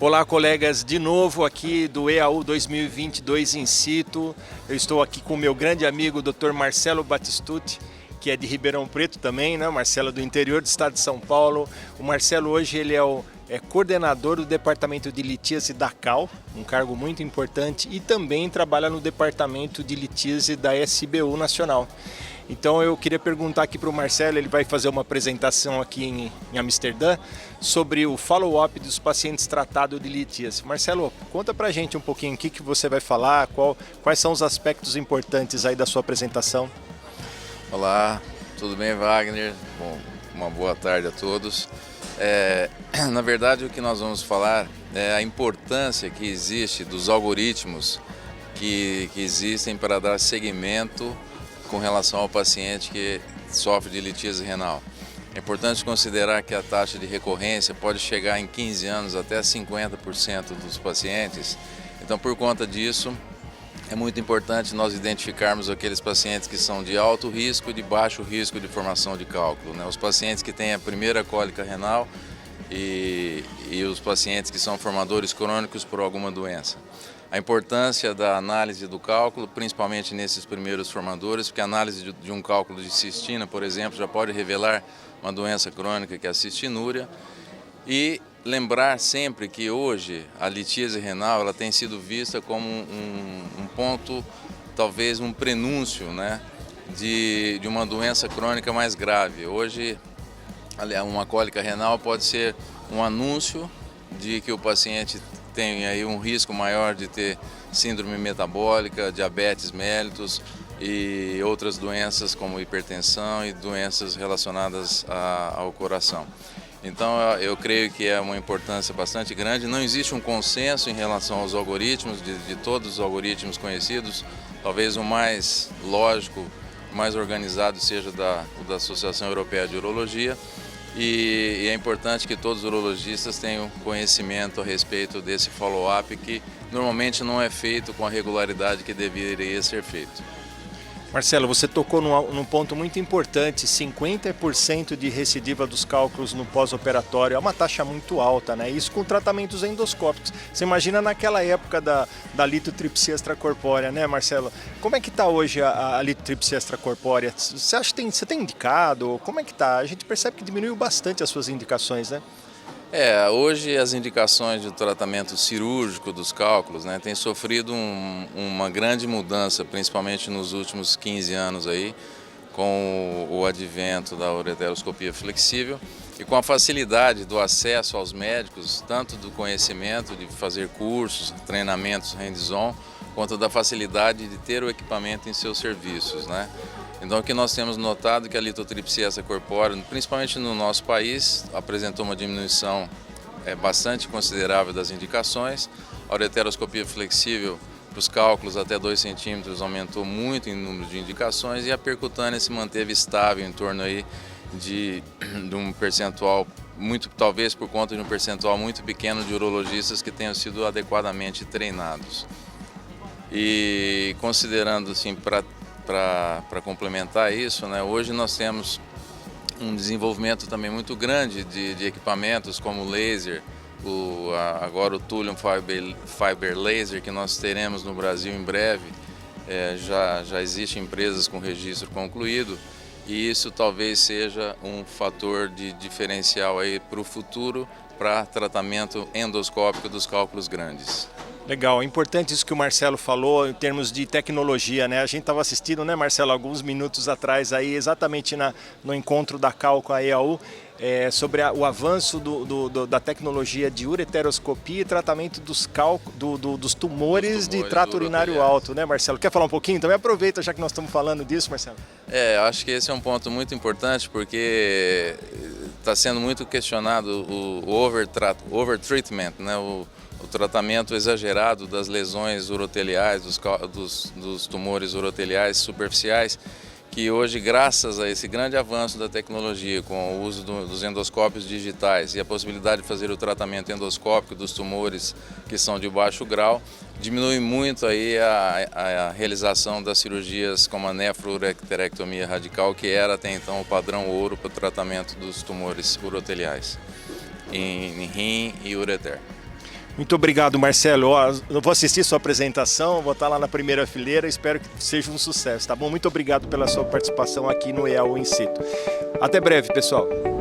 Olá, colegas, de novo aqui do EAU 2022 in situ. Eu estou aqui com o meu grande amigo, Dr. Marcelo Batistucci, que é de Ribeirão Preto também, né? Marcelo do interior do estado de São Paulo. O Marcelo hoje ele é coordenador do departamento de litíase da CAL, um cargo muito importante, e também trabalha no departamento de litíase da SBU Nacional. Então eu queria perguntar aqui para o Marcelo, ele vai fazer uma apresentação aqui em Amsterdã sobre o follow-up dos pacientes tratados de litíase. Marcelo, conta para a gente um pouquinho o que você vai falar, quais são os aspectos importantes aí da sua apresentação. Olá, tudo bem, Wagner? Bom, uma boa tarde a todos. Na verdade, o que nós vamos falar é a importância que existe dos algoritmos que existem para dar seguimento com relação ao paciente que sofre de litíase renal. É importante considerar que a taxa de recorrência pode chegar em 15 anos até 50% dos pacientes. Então, por conta disso, é muito importante nós identificarmos aqueles pacientes que são de alto risco e de baixo risco de formação de cálculo, né? Os pacientes que têm a primeira cólica renal e os pacientes que são formadores crônicos por alguma doença. A importância da análise do cálculo, principalmente nesses primeiros formadores, porque a análise de um cálculo de cistina, por exemplo, já pode revelar uma doença crônica que é a cistinúria. E lembrar sempre que hoje a litíase renal ela tem sido vista como um ponto, talvez um prenúncio, né, de uma doença crônica mais grave. Hoje, uma cólica renal pode ser um anúncio de que o paciente tem aí um risco maior de ter síndrome metabólica, diabetes mellitus e outras doenças como hipertensão e doenças relacionadas ao coração. Então eu creio que é uma importância bastante grande. Não existe um consenso em relação aos algoritmos, de todos os algoritmos conhecidos. Talvez o mais lógico, mais organizado seja o da Associação Europeia de Urologia. E é importante que todos os urologistas tenham conhecimento a respeito desse follow-up que normalmente não é feito com a regularidade que deveria ser feito. Marcelo, você tocou num ponto muito importante, 50% de recidiva dos cálculos no pós-operatório, é uma taxa muito alta, né? Isso com tratamentos endoscópicos. Você imagina naquela época da litotripsia extracorpórea, né, Marcelo? Como é que está hoje a litotripsia extracorpórea? Você acha que você tem indicado? Como é que está? A gente percebe que diminuiu bastante as suas indicações, né? Hoje as indicações de tratamento cirúrgico dos cálculos, né, têm sofrido uma grande mudança, principalmente nos últimos 15 anos aí, com o advento da ureteroscopia flexível e com a facilidade do acesso aos médicos, tanto do conhecimento de fazer cursos, treinamentos hands-on, quanto da facilidade de ter o equipamento em seus serviços, né? Então, o que nós temos notado é que a litotripsia extracorpórea, principalmente no nosso país, apresentou uma diminuição bastante considerável das indicações. A ureteroscopia flexível para os cálculos até 2 centímetros aumentou muito em número de indicações e a percutânea se manteve estável em torno aí de um percentual, talvez por conta de um percentual muito pequeno de urologistas que tenham sido adequadamente treinados. E considerando assim, para complementar isso, né, hoje nós temos um desenvolvimento também muito grande de equipamentos como o laser, agora o Thulium Fiber Laser, que nós teremos no Brasil em breve. Já existem empresas com registro concluído e isso talvez seja um fator de diferencial aí para o futuro para tratamento endoscópico dos cálculos grandes. Legal, é importante isso que o Marcelo falou em termos de tecnologia, né? A gente estava assistindo, né, Marcelo, alguns minutos atrás aí, exatamente no encontro da CAL com a EAU, sobre o avanço da tecnologia de ureteroscopia e tratamento dos tumores de trato urinário alto, né, Marcelo? Quer falar um pouquinho? Também aproveita, já que nós estamos falando disso, Marcelo. Acho que esse é um ponto muito importante, porque está sendo muito questionado o overtreatment, né? O tratamento exagerado das lesões uroteliais, dos tumores uroteliais superficiais, que hoje, graças a esse grande avanço da tecnologia, com o uso dos endoscópios digitais e a possibilidade de fazer o tratamento endoscópico dos tumores que são de baixo grau, diminui muito aí a realização das cirurgias como a nefroureterectomia radical, que era até então o padrão ouro para o tratamento dos tumores uroteliais em rim e ureter. Muito obrigado, Marcelo. Ó, eu vou assistir sua apresentação, vou estar lá na primeira fileira, espero que seja um sucesso, tá bom? Muito obrigado pela sua participação aqui no EAU In Situ. Até breve, pessoal.